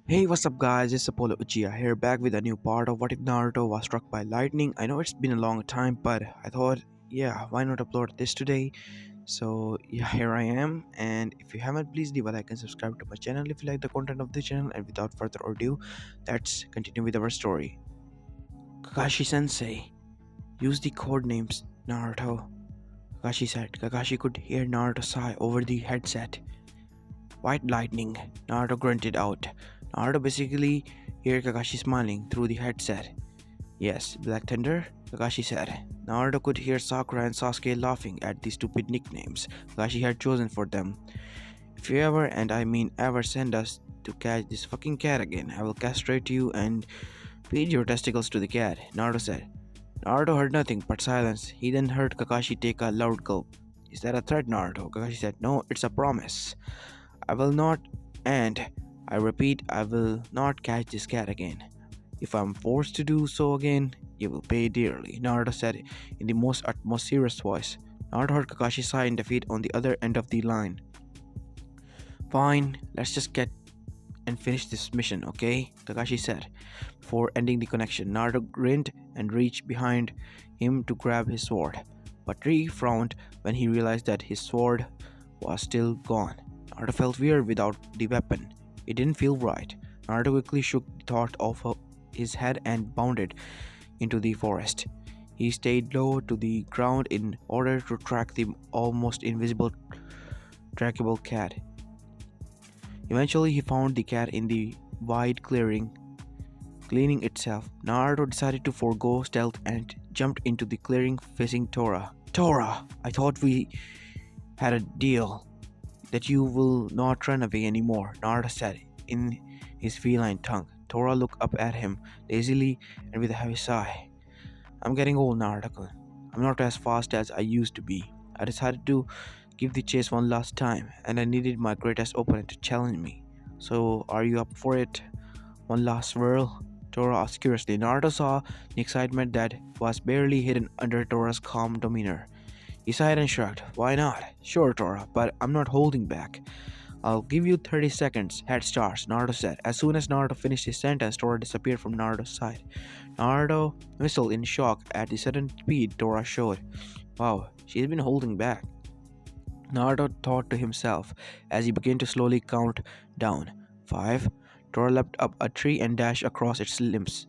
Hey, what's up, guys? It's Apollo Uchiha here, back with a new part of What If Naruto Was Struck by Lightning. I know it's been a long time, but I thought, yeah, why not upload this today? So, yeah, here I am. And if you haven't, please leave a like and subscribe to my channel if you like the content of the channel. And without further ado, let's continue with our story. Kakashi Sensei, use the code names Naruto. Kakashi said. Kakashi could hear Naruto sigh over the headset. White lightning, Naruto grunted out. Naruto basically heard Kakashi smiling through the headset. Yes, Black Thunder, Kakashi said. Naruto could hear Sakura and Sasuke laughing at the stupid nicknames Kakashi had chosen for them. If you ever, and I mean ever, send us to catch this fucking cat again, I will castrate you and feed your testicles to the cat, Naruto said. Naruto heard nothing but silence. He then heard Kakashi take a loud gulp. Is that a threat, Naruto? Kakashi said, no, it's a promise. I will not, and I repeat, I will not catch this cat again. If I'm forced to do so again, you will pay dearly, Naruto said in the most utmost serious voice. Naruto heard Kakashi sigh in defeat on the other end of the line. Fine, let's just get and finish this mission, okay? Kakashi said. Before ending the connection, Naruto grinned and reached behind him to grab his sword. But Tree frowned when he realized that his sword was still gone. Naruto felt weird without the weapon. It didn't feel right. Naruto quickly shook the thought off his head and bounded into the forest. He stayed low to the ground in order to track the almost invisible trackable cat. Eventually, he found the cat in the wide clearing, cleaning itself. Naruto decided to forego stealth and jumped into the clearing facing Tora. Tora, I thought we had a deal that you will not run away anymore, Naruto said in his feline tongue. Tora looked up at him lazily and with a heavy sigh. I'm getting old, Naruto. I'm not as fast as I used to be. I decided to give the chase one last time, and I needed my greatest opponent to challenge me. So, are you up for it? One last whirl? Tora asked curiously. Naruto saw the excitement that was barely hidden under Tora's calm demeanor. He sighed and shrugged. Why not? Sure, Tora, but I'm not holding back. I'll give you 30 seconds head starts, Naruto said. As soon as Naruto finished his sentence, Tora disappeared from Naruto's side. Naruto whistled in shock at the sudden speed Tora showed. Wow, she's been holding back, Naruto thought to himself as he began to slowly count down. 5. Tora leapt up a tree and dashed across its limbs.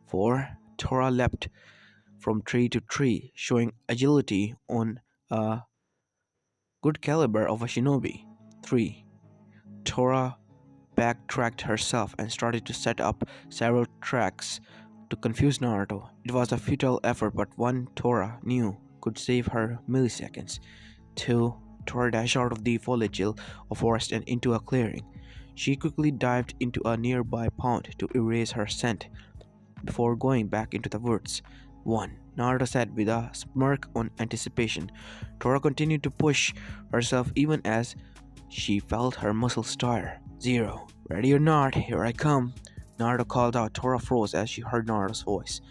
4. Tora leapt from tree to tree, showing agility on a good caliber of a shinobi. 3. Tora backtracked herself and started to set up several tracks to confuse Naruto. It was a futile effort, but one Tora knew could save her milliseconds. 2. Tora dashed out of the foliage of forest and into a clearing. She quickly dived into a nearby pond to erase her scent before going back into the woods. 1. Naruto said with a smirk on anticipation. Tora continued to push herself even as she felt her muscles tire. 0. Ready or not, here I come. Naruto called out. Tora froze as she heard Naruto's voice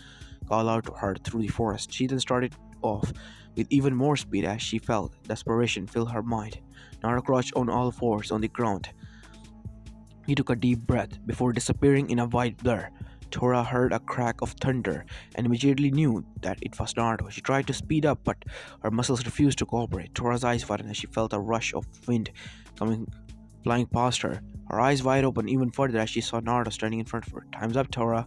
call out to her through the forest. She then started off with even more speed as she felt desperation fill her mind. Naruto crouched on all fours on the ground. He took a deep breath before disappearing in a white blur. Tora heard a crack of thunder and immediately knew that it was Naruto. She tried to speed up, but her muscles refused to cooperate. Tora's eyes widened as she felt a rush of wind coming flying past her. Her eyes wide open even further as she saw Naruto standing in front of her. Time's up, Tora,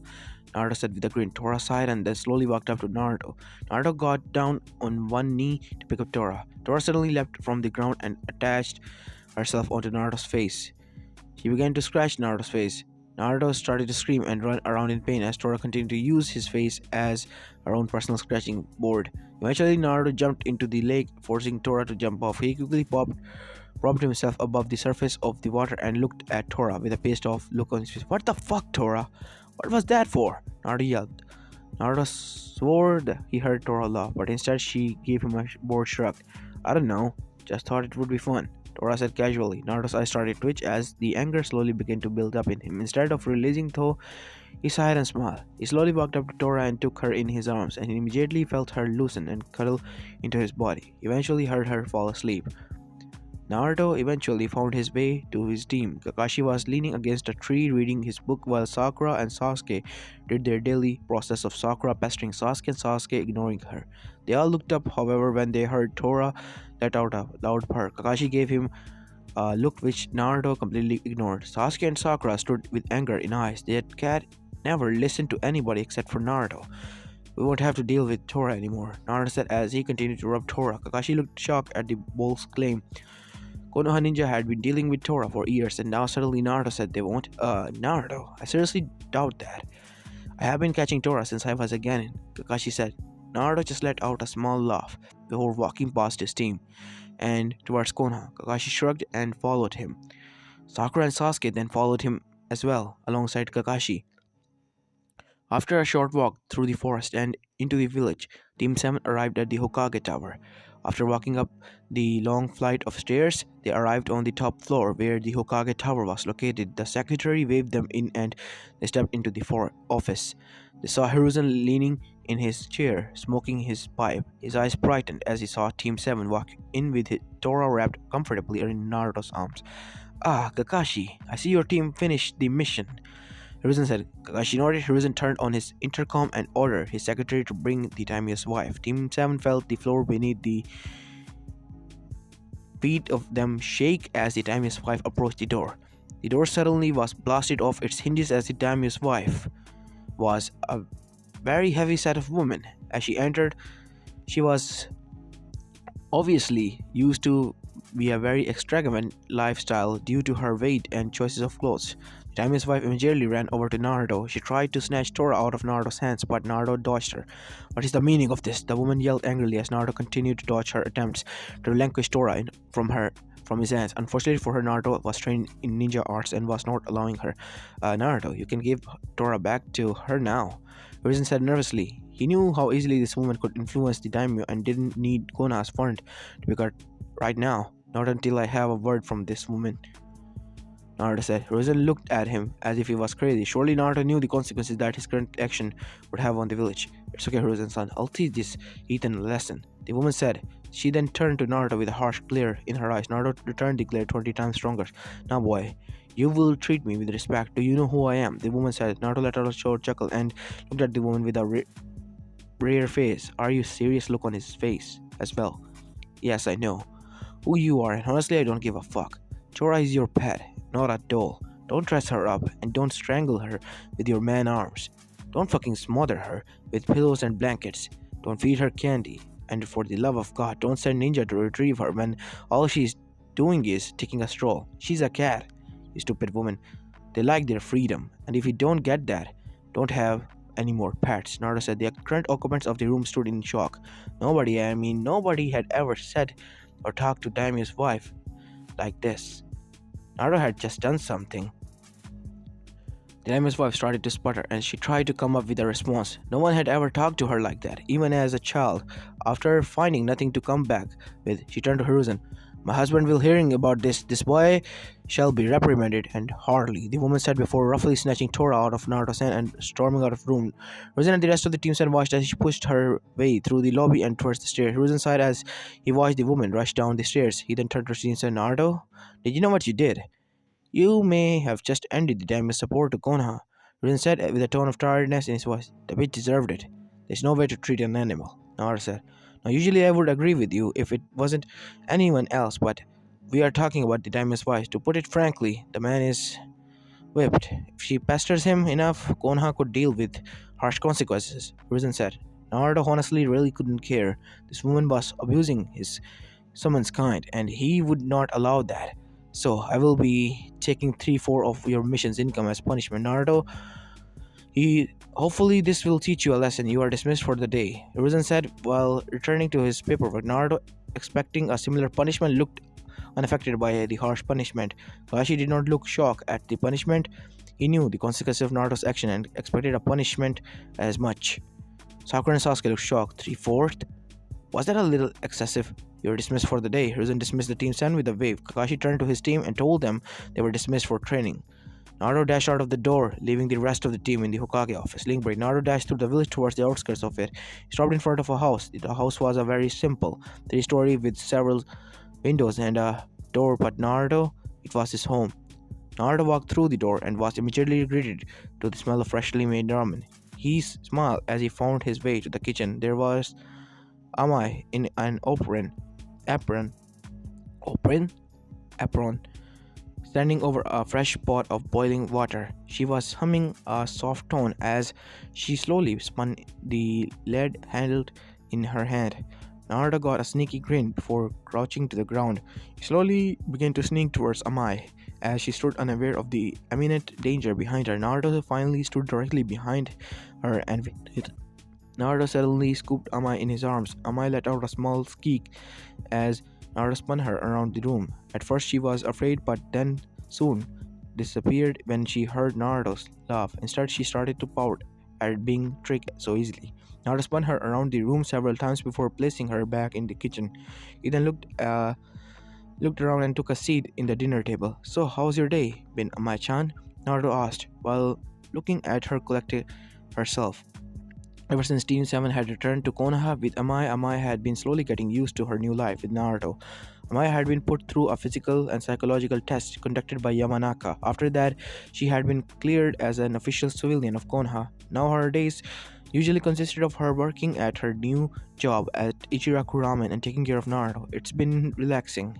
Naruto said with a grin. Tora sighed and then slowly walked up to Naruto. Naruto got down on one knee to pick up Tora. Tora suddenly leapt from the ground and attached herself onto Naruto's face. She began to scratch Naruto's face. Naruto started to scream and run around in pain as Tora continued to use his face as her own personal scratching board. Eventually, Naruto jumped into the lake, forcing Tora to jump off. He quickly propped himself above the surface of the water and looked at Tora with a pissed off look on his face. What the fuck, Tora? What was that for? Naruto yelled. Naruto swore that he heard Tora laugh, but instead she gave him a bored shrug. I don't know, just thought it would be fun, Tora said casually. Naruto's eyes started to twitch as the anger slowly began to build up in him. Instead of releasing though, he sighed and smiled. He slowly walked up to Tora and took her in his arms, and he immediately felt her loosen and cuddle into his body. He eventually heard her fall asleep. Naruto eventually found his way to his team. Kakashi was leaning against a tree reading his book while Sakura and Sasuke did their daily process of Sakura pestering Sasuke and Sasuke ignoring her. They all looked up, however, when they heard Tora let out a loud purr. Kakashi gave him a look which Naruto completely ignored. Sasuke and Sakura stood with anger in eyes. That cat never listened to anybody except for Naruto. We won't have to deal with Tora anymore, Naruto said as he continued to rub Tora. Kakashi looked shocked at the bull's claim. Konoha Ninja had been dealing with Tora for years, and now suddenly Naruto said they won't. Naruto, I seriously doubt that. I have been catching Tora since I was a Genin, Kakashi said. Naruto just let out a small laugh before walking past his team and towards Konoha. Kakashi shrugged and followed him. Sakura and Sasuke then followed him as well, alongside Kakashi. After a short walk through the forest and into the village, Team 7 arrived at the Hokage Tower. After walking up the long flight of stairs, they arrived on the top floor where the Hokage Tower was located. The secretary waved them in and they stepped into the office. They saw Hiruzen leaning in his chair, smoking his pipe. His eyes brightened as he saw Team 7 walk in with Tora wrapped comfortably in Naruto's arms. Ah, Kakashi, I see your team finished the mission. Hiruzen said. Kakashi nodded. Hiruzen turned on his intercom and ordered his secretary to bring the daimyo's wife. Team 7 felt the floor beneath the feet of them shake as the daimyo's wife approached the door. The door suddenly was blasted off its hinges as the daimyo's wife was a very heavy set of woman. As she entered, she was obviously used to be a very extravagant lifestyle due to her weight and choices of clothes. Daimyo's wife immediately ran over to Naruto. She tried to snatch Tora out of Naruto's hands, but Naruto dodged her. What is the meaning of this? The woman yelled angrily as Naruto continued to dodge her attempts to relinquish Tora from his hands. Unfortunately for her, Naruto was trained in ninja arts and was not allowing her. Naruto, you can give Tora back to her now, Hiruzen said nervously. He knew how easily this woman could influence the daimyo and didn't need Konoha's fund to be cut right now. Not until I have a word from this woman, Naruto said. Hiruzen looked at him as if he was crazy. Surely Naruto knew the consequences that his current action would have on the village. It's okay, Hiruzen-san. I'll teach this Ethan a lesson, the woman said. She then turned to Naruto with a harsh glare in her eyes. Naruto returned the glare 20 times stronger. Now, boy, you will treat me with respect. Do you know who I am? The woman said. Naruto let out a short chuckle and looked at the woman with a rare face. Are you serious? Look on his face as well. Yes, I know who you are, and honestly, I don't give a fuck. Tora is your pet, not a doll. Don't dress her up, and don't strangle her with your man arms. Don't fucking smother her with pillows and blankets. Don't feed her candy. And for the love of God, don't send Ninja to retrieve her when all she's doing is taking a stroll. She's a cat, you stupid woman. They like their freedom, and if you don't get that, don't have any more pets, Naruto said. The current occupants of the room stood in shock. Nobody had ever said or talked to Daimyo's wife like this. Naruto had just done something. The daimyo's wife started to sputter, and she tried to come up with a response. No one had ever talked to her like that, even as a child. After finding nothing to come back with, she turned to Hiruzen. My husband will hearing about this. This boy shall be reprimanded, and hardly, the woman said before roughly snatching Tora out of Naruto's hand and storming out of the room. Hiruzen and the rest of the team said watched as she pushed her way through the lobby and towards the stairs. Hiruzen sighed as he watched the woman rush down the stairs. He then turned to Shin and said, Naruto, did you know what you did? You may have just ended the daimyo's support to Konoha, Hiruzen said with a tone of tiredness in his voice. The bitch deserved it. There's no way to treat an animal, Naruto said. Now, usually I would agree with you if it wasn't anyone else, but we are talking about the daimyo's wife. To put it frankly, the man is whipped. If she pesters him enough, Konoha could deal with harsh consequences, Hiruzen said. Naruto honestly really couldn't care. This woman was abusing his someone's kind, and he would not allow that. So, I will be taking 3/4 of your mission's income as punishment, Naruto. Hopefully this will teach you a lesson. You are dismissed for the day, Hiruzen said while returning to his paperwork. Naruto, expecting a similar punishment, looked unaffected by the harsh punishment. Kakashi did not look shocked at the punishment. He knew the consequences of Naruto's action and expected a punishment as much. Sakura and Sasuke looked shocked. 3/4? Was that a little excessive? You're dismissed for the day. Hiruzen dismissed the team 7 with a wave. Kakashi turned to his team and told them they were dismissed for training. Naruto dashed out of the door, leaving the rest of the team in the Hokage office. Link break. Naruto dashed through the village towards the outskirts of it. He stopped in front of a house. The house was a very simple 3-story with several windows and a door, but Naruto, it was his home. Naruto walked through the door and was immediately greeted to the smell of freshly made ramen. He smiled as he found his way to the kitchen. There was Amai in an apron, apron, apron, standing over a fresh pot of boiling water. She was humming a soft tone as she slowly spun the lead handle in her hand. Naruto got a sneaky grin before crouching to the ground. He slowly began to sneak towards Amai. As she stood unaware of the imminent danger behind her, Naruto finally stood directly behind her and waited. Naruto suddenly scooped Amai in his arms. Amai let out a small squeak as Naruto spun her around the room. At first she was afraid, but then soon disappeared when she heard Naruto's laugh. Instead, she started to pout at being tricked so easily. Naruto spun her around the room several times before placing her back in the kitchen. He then looked around and took a seat in the dinner table. So, how's your day been, Amai-chan? Naruto asked, while looking at her collected herself. Ever since Team 7 had returned to Konoha with Amai, Amai had been slowly getting used to her new life with Naruto. Amai had been put through a physical and psychological test conducted by Yamanaka. After that, she had been cleared as an official civilian of Konoha. Now her days usually consisted of her working at her new job at Ichiraku Ramen and taking care of Naruto. It's been relaxing.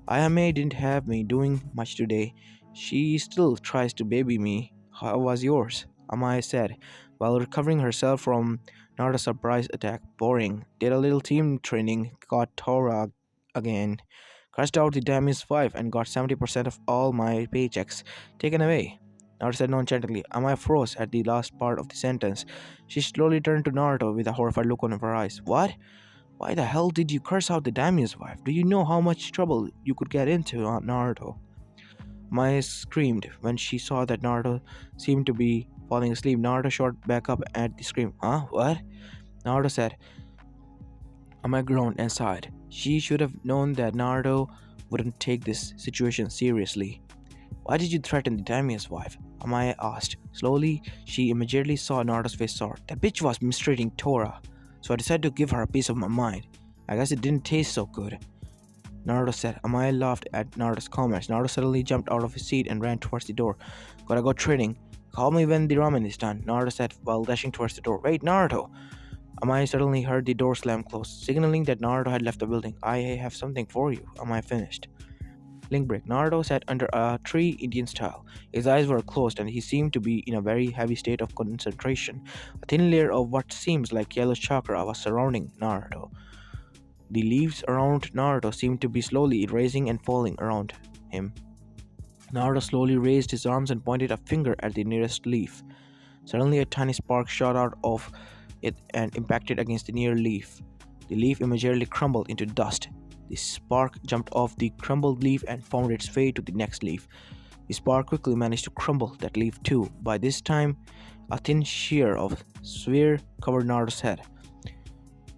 Ayame didn't have me doing much today. She still tries to baby me. How was yours? Amai said, while recovering herself from Naruto's surprise attack. Boring. Did a little team training, got Tora again. Crashed out the Damis 5 and got 70% of all my paychecks taken away. Naruto said nonchalantly. Amai froze at the last part of the sentence. She slowly turned to Naruto with a horrified look on her eyes. What? Why the hell did you curse out the daimyo's wife? Do you know how much trouble you could get into, Naruto? Maya screamed when she saw that Naruto seemed to be falling asleep. Naruto shot back up at the scream. Huh? What? Naruto said. Amaya groaned and sighed. She should have known that Naruto wouldn't take this situation seriously. Why did you threaten the daimyo's wife? Amaya asked. Slowly, she immediately saw Naruto's face sour. That bitch was mistreating Tora, so I decided to give her a piece of my mind. I guess it didn't taste so good. Naruto said. Amaya laughed at Naruto's comments. Naruto suddenly jumped out of his seat and ran towards the door. Gotta go training. Call me when the ramen is done, Naruto said while dashing towards the door. Wait, Naruto! Amaya suddenly heard the door slam closed, signaling that Naruto had left the building. I have something for you, Amaya finished. Link break. Naruto sat under a tree Indian style. His eyes were closed and he seemed to be in a very heavy state of concentration. A thin layer of what seems like yellow chakra was surrounding Naruto. The leaves around Naruto seemed to be slowly rising and falling around him. Naruto slowly raised his arms and pointed a finger at the nearest leaf. Suddenly, a tiny spark shot out of it and impacted against the near leaf. The leaf immediately crumbled into dust. The spark jumped off the crumbled leaf and found its way to the next leaf. The spark quickly managed to crumble that leaf too. By this time, a thin sheer of sphere covered Naruto's head.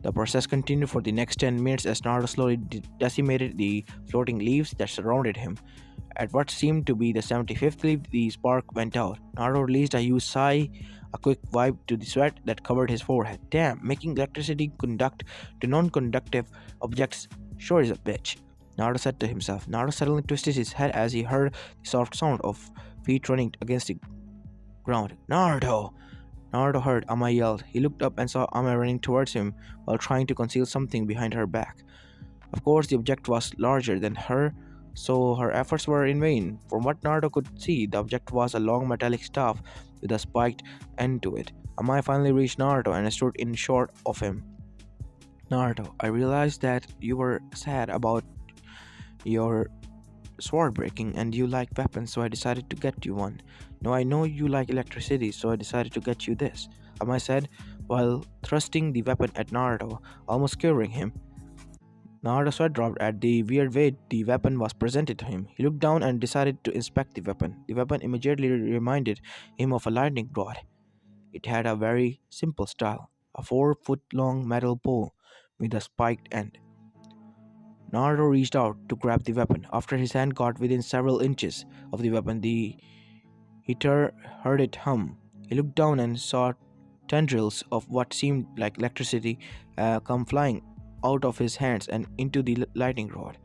The process continued for the next 10 minutes as Naruto slowly decimated the floating leaves that surrounded him. At what seemed to be the 75th leaf, the spark went out. Naruto released a huge sigh, a quick wipe to the sweat that covered his forehead. Damn, making electricity conduct to non-conductive objects sure is a bitch, Naruto said to himself. Naruto suddenly twisted his head as he heard the soft sound of feet running against the ground. Naruto! Naruto heard Ama yelled. He looked up and saw Ama running towards him while trying to conceal something behind her back. Of course, the object was larger than her, so her efforts were in vain. From what Naruto could see, the object was a long metallic staff with a spiked end to it. Amai finally reached Naruto and stood in short of him. Naruto, I realized that you were sad about your sword breaking and you like weapons, so I decided to get you one. Now I know you like electricity, so I decided to get you this, Amai said while thrusting the weapon at Naruto, almost skewering him. Naruto's sweat dropped at the weird way the weapon was presented to him. He looked down and decided to inspect the weapon. The weapon immediately reminded him of a lightning rod. It had a very simple style, a 4-foot-long metal bow with a spiked end. Naruto reached out to grab the weapon. After his hand got within several inches of the weapon, heard it hum. He looked down and saw tendrils of what seemed like electricity come flying out of his hands and into the lightning rod.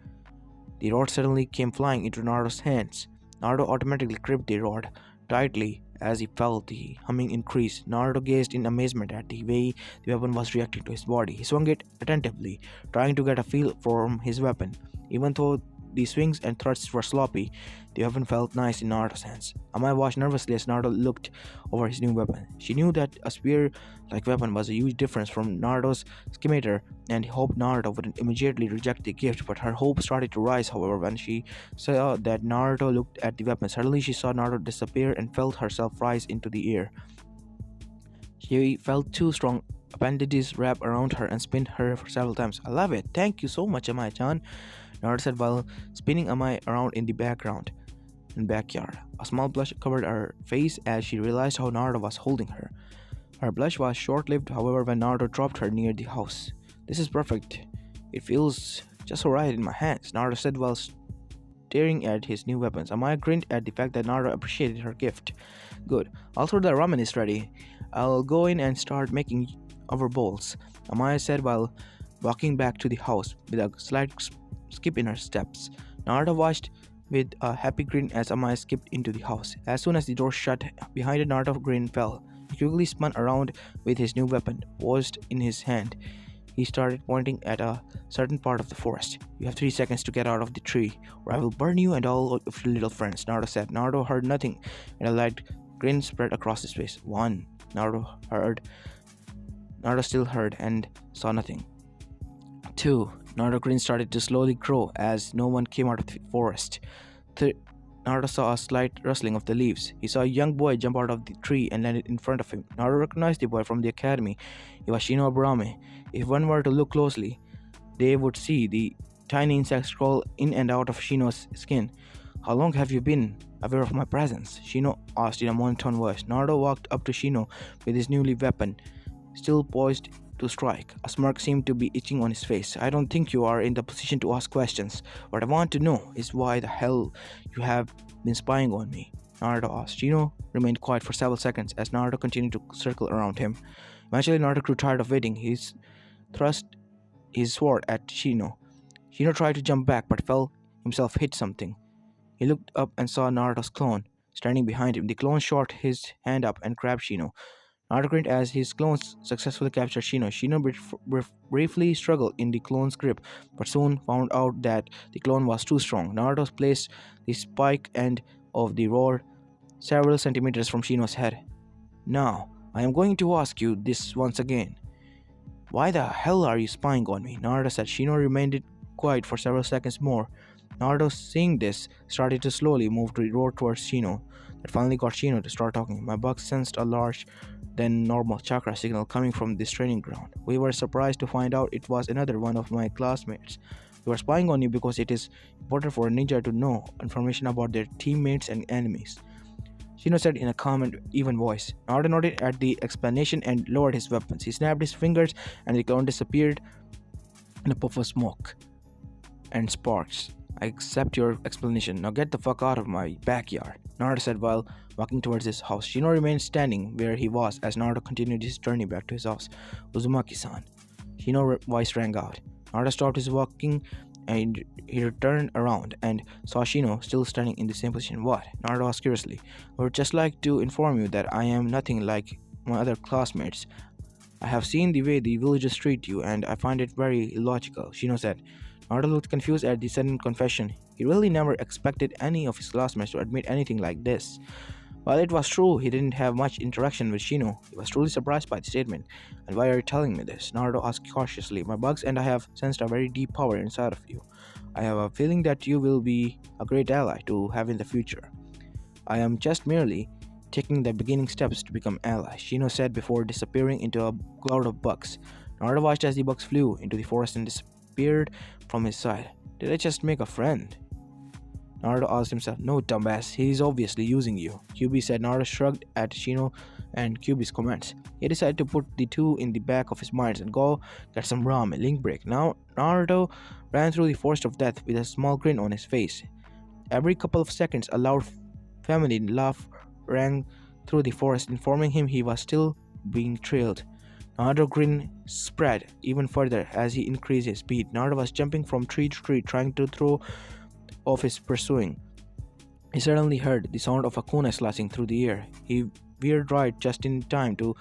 The rod suddenly came flying into Naruto's hands. Naruto automatically gripped the rod tightly as he felt the humming increase. Naruto gazed in amazement at the way the weapon was reacting to his body. He swung it attentively, trying to get a feel from his weapon. Even though the swings and thrusts were sloppy, the weapon felt nice in Naruto's hands. Amai watched nervously as Naruto looked over his new weapon. She knew that a spear-like weapon was a huge difference from Naruto's scimitar and hoped Naruto wouldn't immediately reject the gift, but her hope started to rise, however, when she saw that Naruto looked at the weapon. Suddenly, she saw Naruto disappear and felt herself rise into the air. She felt two strong appendages wrap around her and spin her for several times. I love it. Thank you so much, Amai-chan, Naruto said while spinning Amai around in the backyard. A small blush covered her face as she realized how Naruto was holding her. Her blush was short-lived, however, when Naruto dropped her near the house. This is perfect. It feels just alright in my hands, Naruto said while staring at his new weapons. Amaya grinned at the fact that Naruto appreciated her gift. Good. Also, the ramen is ready. I'll go in and start making our bowls, Amaya said while walking back to the house with a slight skip in her steps. Naruto watched with a happy grin as Amaya skipped into the house. As soon as the door shut behind her, Naruto's grin fell. He quickly spun around with his new weapon poised in his hand. He started pointing at a certain part of the forest. You have 3 seconds to get out of the tree, or I will burn you and all of your little friends, Naruto said. Naruto heard nothing, and a light grin spread across his face. 1. Naruto still heard and saw nothing. 2. Naruto's grin started to slowly grow as no one came out of the forest. 3. Naruto saw a slight rustling of the leaves. He saw a young boy jump out of the tree and landed in front of him. Naruto recognized the boy from the academy. It was Shino Aburame. If one were to look closely, they would see the tiny insects crawl in and out of Shino's skin. How long have you been aware of my presence? Shino asked in a monotone voice. Naruto walked up to Shino with his newly weapon, still poised to strike. A smirk seemed to be itching on his face. I don't think you are in the position to ask questions. What I want to know is why the hell you have been spying on me, Naruto asked. Shino remained quiet for several seconds as Naruto continued to circle around him. Eventually, Naruto grew tired of waiting. He thrust his sword at Shino. Shino tried to jump back but felt himself hit something. He looked up and saw Naruto's clone standing behind him. The clone shot his hand up and grabbed Shino. Naruto grinned as his clones successfully captured Shino. Shino briefly struggled in the clone's grip, but soon found out that the clone was too strong. Naruto placed the spike end of the rod several centimeters from Shino's head. Now, I am going to ask you this once again. Why the hell are you spying on me? Naruto said. Shino remained quiet for several seconds more. Naruto, seeing this, started to slowly move the road towards Shino. That finally got Shino to start talking. My buck sensed a large than normal chakra signal coming from this training ground. We were surprised to find out it was another one of my classmates. We were spying on you because it is important for a ninja to know information about their teammates and enemies, Shino said in a calm and even voice. Naruto nodded at the explanation and lowered his weapons. He snapped his fingers and the clone disappeared in a puff of smoke and sparks. I accept your explanation. Now get the fuck out of my backyard, Naruto said while walking towards his house. Shino remained standing where he was as Naruto continued his journey back to his house. Uzumaki-san, Shino's voice rang out. Naruto stopped his walking and he turned around and saw Shino still standing in the same position. What? Naruto asked curiously. I would just like to inform you that I am nothing like my other classmates. I have seen the way the villagers treat you and I find it very illogical, Shino said. Naruto looked confused at the sudden confession. He really never expected any of his classmates to admit anything like this. While it was true he didn't have much interaction with Shino, he was truly surprised by the statement. And why are you telling me this? Naruto asked cautiously. My bugs and I have sensed a very deep power inside of you. I have a feeling that you will be a great ally to have in the future. I am just merely taking the beginning steps to become ally, Shino said before disappearing into a cloud of bugs. Naruto watched as the bugs flew into the forest and disappeared from his side. Did I just make a friend? Naruto asked himself. No, dumbass, he is obviously using you, Kyuubi said. Naruto shrugged at Shino and Kyuubi's comments. He decided to put the two in the back of his mind and go get some ramen. Link break. Now Naruto ran through the forest of death with a small grin on his face. Every couple of seconds a loud feminine laugh rang through the forest, informing him he was still being trailed. Naruto's grin spread even further as he increased his speed. Naruto was jumping from tree to tree, trying to throw of his pursuing. He suddenly heard the sound of a kunai slashing through the air. He veered right just in time to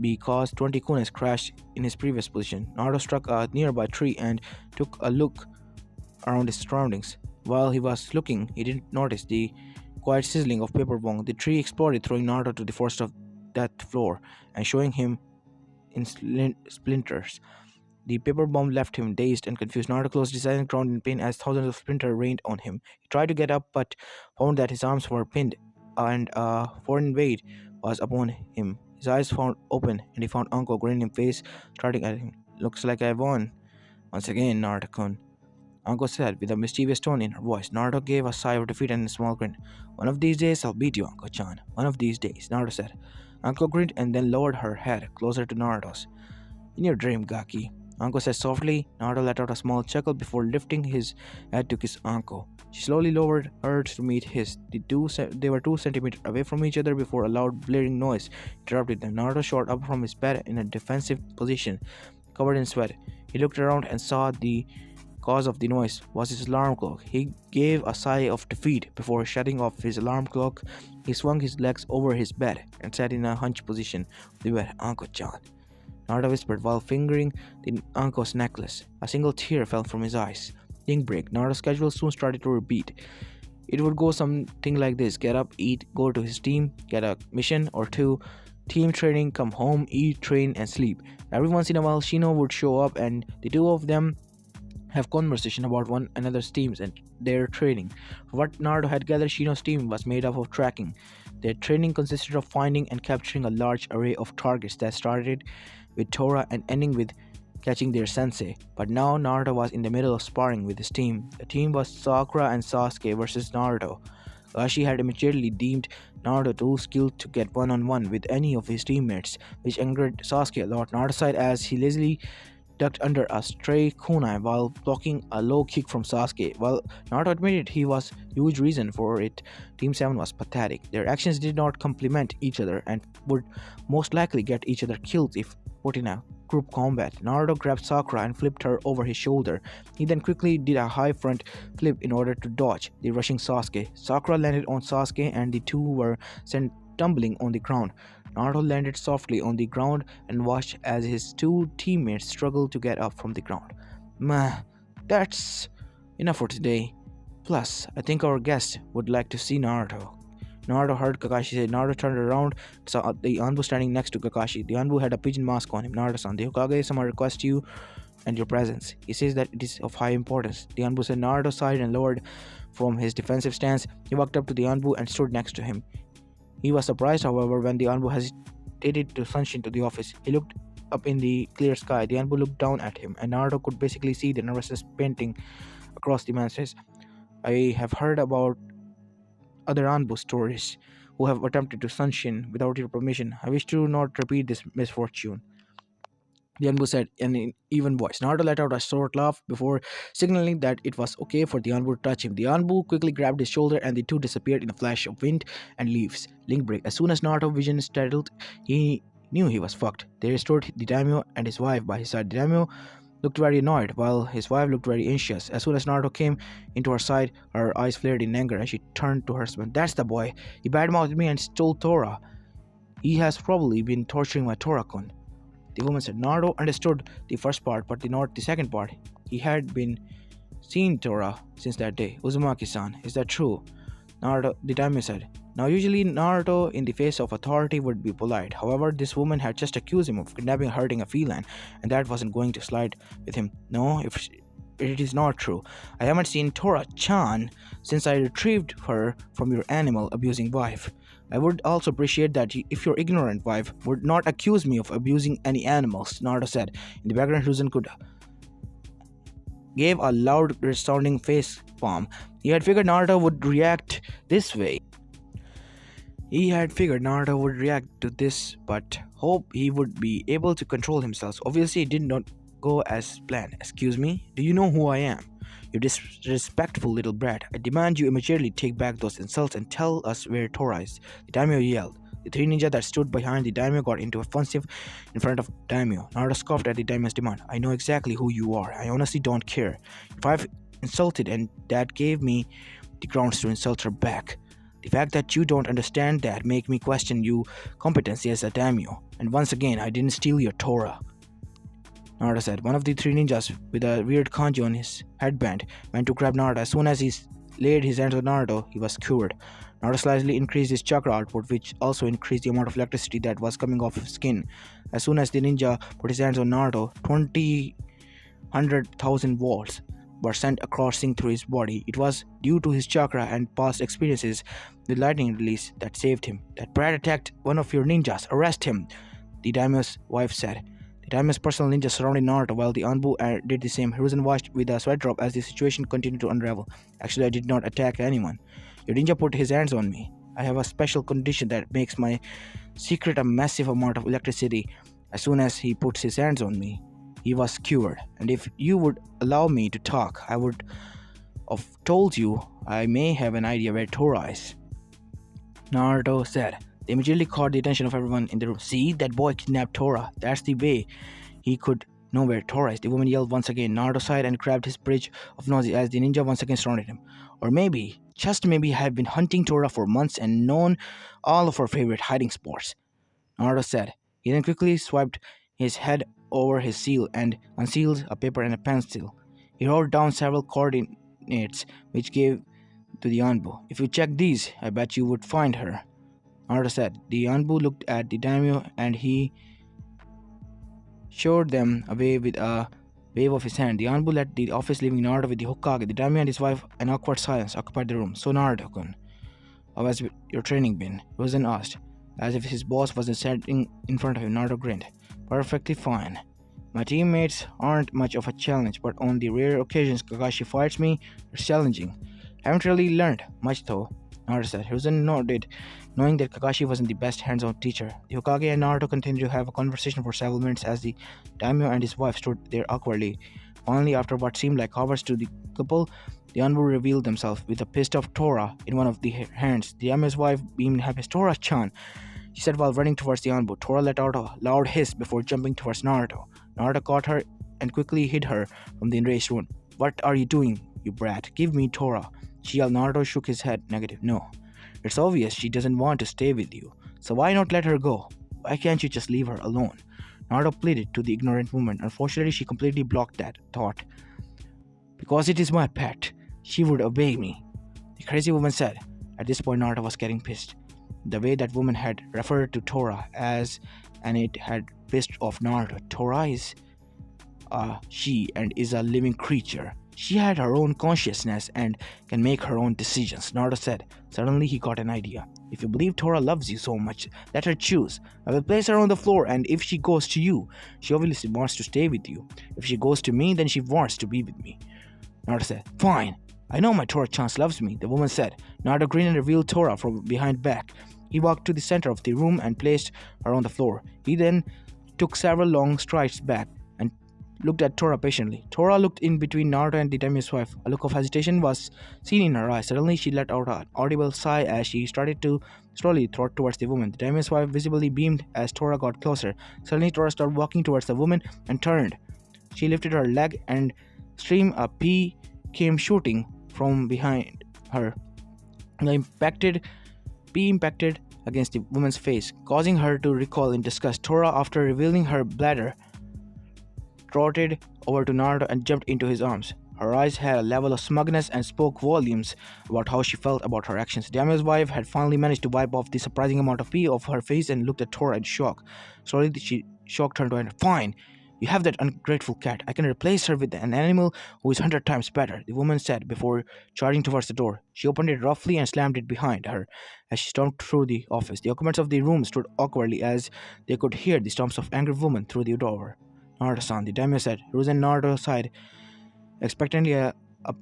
because 20 kunais crashed in his previous position. Naruto struck a nearby tree and took a look around his surroundings. While he was looking, he didn't notice the quiet sizzling of paper bomb. The tree exploded, throwing Naruto to the first of that floor and showing him in splinters. The paper bomb left him dazed and confused. Naruto closed his eyes and groaned in pain as thousands of splinters rained on him. He tried to get up but found that his arms were pinned and a foreign weight was upon him. His eyes found open and he found Uncle grinning face starting at him. Looks like I won. Once again, Naruto-kun, Uncle said with a mischievous tone in her voice. Naruto gave a sigh of defeat and a small grin. One of these days I'll beat you, Uncle-chan. One of these days, Naruto said. Uncle grinned and then lowered her head closer to Naruto's. In your dream, Gaki, Uncle said softly. Naruto let out a small chuckle before lifting his head to kiss Uncle. She slowly lowered hers to meet his. They were 2 centimeters away from each other before a loud blaring noise interrupted them. Naruto shot up from his bed in a defensive position, covered in sweat. He looked around and saw the cause of the noise was his alarm clock. He gave a sigh of defeat before shutting off his alarm clock. He swung his legs over his bed and sat in a hunched position. The bed, Uncle-chan, Naruto whispered while fingering the Uncle's necklace. A single tear fell from his eyes. Ink break. Naruto's schedule soon started to repeat. It would go something like this: get up, eat, go to his team, get a mission or two, team training, come home, eat, train, and sleep. Every once in a while, Shino would show up and the two of them have conversation about one another's teams and their training. From what Naruto had gathered, Shino's team was made up of tracking. Their training consisted of finding and capturing a large array of targets that started with Tora and ending with catching their sensei. But now Naruto was in the middle of sparring with his team. The team was Sakura and Sasuke versus Naruto. Kakashi had immediately deemed Naruto too skilled to get one-on-one with any of his teammates, which angered Sasuke a lot. Naruto sighed as he lazily ducked under a stray kunai while blocking a low kick from Sasuke. While Naruto admitted he was huge reason for it, Team 7 was pathetic. Their actions did not complement each other and would most likely get each other killed if put in a group combat. Naruto grabbed Sakura and flipped her over his shoulder. He then quickly did a high front flip in order to dodge the rushing Sasuke. Sakura landed on Sasuke and the two were sent tumbling on the ground. Naruto landed softly on the ground and watched as his two teammates struggled to get up from the ground. Meh, that's enough for today. Plus, I think our guest would like to see Naruto. Naruto heard Kakashi say. Naruto turned around, saw the Anbu standing next to Kakashi. The Anbu had a pigeon mask on him. Naruto-san, the Hokage-sama requests you and your presence. He says that it is of high importance. The Anbu said. Naruto sighed and lowered from his defensive stance. He walked up to the Anbu and stood next to him. He was surprised, however, when the Anbu hesitated to sunshine to the office. He looked up in the clear sky. The Anbu looked down at him, and Naruto could basically see the nervousness painting across the man's face. I have heard about other Anbu stories who have attempted to sunshine without your permission. I wish to not repeat this misfortune, the Anbu said in an even voice. Naruto let out a short laugh before signaling that it was okay for the Anbu to touch him. The Anbu quickly grabbed his shoulder and the two disappeared in a flash of wind and leaves. Link break. As soon as Naruto's vision settled, he knew he was fucked. They restored the daimyo and his wife by his side. The daimyo looked very annoyed, while his wife looked very anxious. As soon as Naruto came into her side, her eyes flared in anger and she turned to her husband. That's the boy. He badmouthed me and stole Tora. He has probably been torturing my Tora-kun. The woman said. Naruto understood the first part, but not the second part. He had been seeing Tora since that day. Uzumaki-san, is that true? Naruto, the daimyo said. Now usually Naruto in the face of authority would be polite. However, this woman had just accused him of kidnapping and hurting a feline, and that wasn't going to slide with him. No, if it is not true. I haven't seen Tora-chan since I retrieved her from your animal abusing wife. I would also appreciate that if your ignorant wife would not accuse me of abusing any animals, Naruto said. In the background, Susan gave a loud resounding face palm. He had figured Naruto would react this way. He had figured Naruto would react to this, but hoped he would be able to control himself. Obviously, it did not go as planned. Excuse me? Do you know who I am? You disrespectful little brat. I demand you immediately take back those insults and tell us where Tora is. The daimyo yelled. The three ninjas that stood behind the daimyo got into a offensive in front of daimyo. Naruto scoffed at the daimyo's demand. I know exactly who you are. I honestly don't care. insulted, and that gave me the grounds to insult her back. The fact that you don't understand that make me question your competency as a daimyo. And once again, I didn't steal your Torah. Naruto said. One of the three ninjas with a weird kanji on his headband went to grab Naruto. As soon as he laid his hands on Naruto, he was cured. Naruto slightly increased his chakra output, which also increased the amount of electricity that was coming off his skin. As soon as the ninja put his hands on Naruto, 100,000 volts were sent coursing through his body. It was due to his chakra and past experiences with lightning release that saved him. That brat attacked one of your ninjas. Arrest him, the daimyo's wife said. The daimyo's personal ninja surrounded Naruto while the Anbu did the same. Hiruzen watched with a sweat drop as the situation continued to unravel. Actually, I did not attack anyone. Your ninja put his hands on me. I have a special condition that makes my secret a massive amount of electricity. As soon as he puts his hands on me, he was cured. And if you would allow me to talk, I would have told you I may have an idea where Tora is. Naruto said. They immediately caught the attention of everyone in the room. See, that boy kidnapped Tora. That's the way he could know where Tora is. The woman yelled once again. Naruto sighed and grabbed his bridge of nausea as the ninja once again surrounded him. Or maybe, just maybe, I have been hunting Tora for months and known all of her favorite hiding spots, Naruto said. He then quickly swiped his head over his seal and unsealed a paper and a pencil. He wrote down several coordinates which gave to the Anbu. If you check these, I bet you would find her, Naruto said. The Anbu looked at the daimyo and he showed them away with a wave of his hand. The Anbu left the office, leaving Naruto with the Hokage. The daimyo and his wife, an awkward silence, occupied the room. So Naruto-kun, how has your training been? Hiruzen asked. As if his boss wasn't sitting in front of him, Naruto grinned. Perfectly fine. My teammates aren't much of a challenge, but on the rare occasions Kakashi fights me, it's challenging. Haven't really learned much though, Naruto said. Hiruzen nodded, knowing that Kakashi wasn't the best hands-on teacher. The Hokage and Naruto continued to have a conversation for several minutes as the daimyo and his wife stood there awkwardly. Finally, after what seemed like hours to the couple, the Anbu revealed themselves with a pissed off Tora in one of the hands. The daimyo's wife beamed happy. Tora-chan, she said while running towards the Anbu. Tora let out a loud hiss before jumping towards Naruto. Naruto caught her and quickly hid her from the enraged one. What are you doing, you brat? Give me Tora, she yelled. Naruto shook his head negative. No. It's obvious she doesn't want to stay with you. So why not let her go? Why can't you just leave her alone? Naruto pleaded to the ignorant woman. Unfortunately, she completely blocked that thought. Because it is my pet. She would obey me, the crazy woman said. At this point, Naruto was getting pissed. The way that woman had referred to Tora as and it had pissed off Naruto. Tora is she and is a living creature. She had her own consciousness and can make her own decisions, Naruto said. Suddenly he got an idea. If you believe Tora loves you so much, let her choose. I will place her on the floor, and if she goes to you, she obviously wants to stay with you. If she goes to me, then she wants to be with me, Naruto said. Fine. I know my Tora-chan loves me, the woman said. Naruto grinned and revealed Tora from behind back. He walked to the center of the room and placed her on the floor. He then took several long strides back and looked at Tora patiently. Tora looked in between Naruto and the daimyo's wife. A look of hesitation was seen in her eyes. Suddenly, she let out an audible sigh as she started to slowly trot towards the woman. The daimyo's wife visibly beamed as Tora got closer. Suddenly, Tora started walking towards the woman and turned. She lifted her leg and stream a pea came shooting from behind her. The pea impacted against the woman's face, causing her to recoil in disgust. Tora, after revealing her bladder, trotted over to Naruto and jumped into his arms. Her eyes had a level of smugness and spoke volumes about how she felt about her actions. Daimyo's wife had finally managed to wipe off the surprising amount of pee off her face and looked at Tora in shock. Slowly, she shocked her to her. Fine, you have that ungrateful cat. I can replace her with an animal who is 100 times better, the woman said before charging towards the door. She opened it roughly and slammed it behind her as she stormed through the office. The occupants of the room stood awkwardly as they could hear the stomps of angry women through the door. Naruto-san, the daimyo said. Hiruzen and Naruto sighed expectantly a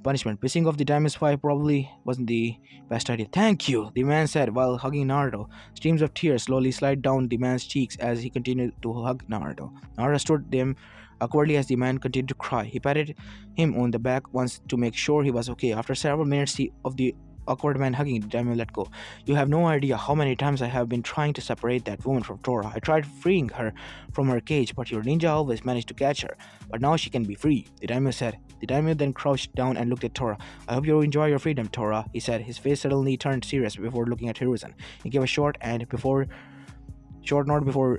punishment. Pissing off the daimyo's wife probably wasn't the best idea. Thank you, the man said while hugging Naruto. Streams of tears slowly slid down the man's cheeks as he continued to hug Naruto. Naruto stood them awkwardly as the man continued to cry. He patted him on the back once to make sure he was okay. After several minutes of the awkward man hugging, the daimyo let go. You have no idea how many times I have been trying to separate that woman from Tora. I tried freeing her from her cage, but your ninja always managed to catch her. But now she can be free, the daimyo said. The daimyo then crouched down and looked at Tora. I hope you enjoy your freedom, Tora, he said. His face suddenly turned serious before looking at Hiruzen. He gave a short nod before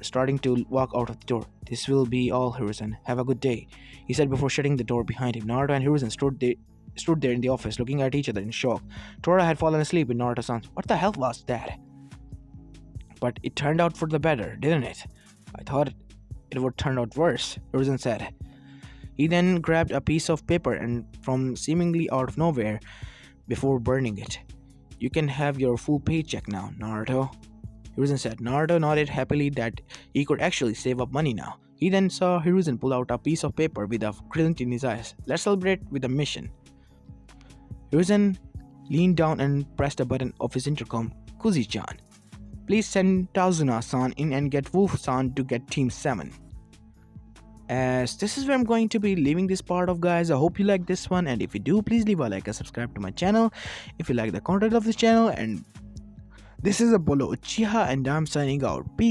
starting to walk out of the door. This will be all, Hiruzen. Have a good day, he said before shutting the door behind him. Naruto and Hiruzen stood there in the office, looking at each other in shock. Tora had fallen asleep in Naruto's arms. What the hell was that? But it turned out for the better, didn't it? I thought it would turn out worse, Hiruzen said. He then grabbed a piece of paper and from seemingly out of nowhere before burning it. You can have your full paycheck now, Naruto, Hiruzen said. Naruto nodded happily that he could actually save up money now. He then saw Hiruzen pull out a piece of paper with a glint in his eyes. Let's celebrate with a mission. Hiruzen leaned down and pressed a button of his intercom. Kuzi-chan, please send Tazuna-san in and get Wolf-san to get Team 7. As this is where I'm going to be leaving this part of, guys. I hope you like this one, and if you do, please leave a like and subscribe to my channel if you like the content of this channel. And this is Apollo Uchiha, and I'm signing out. Peace.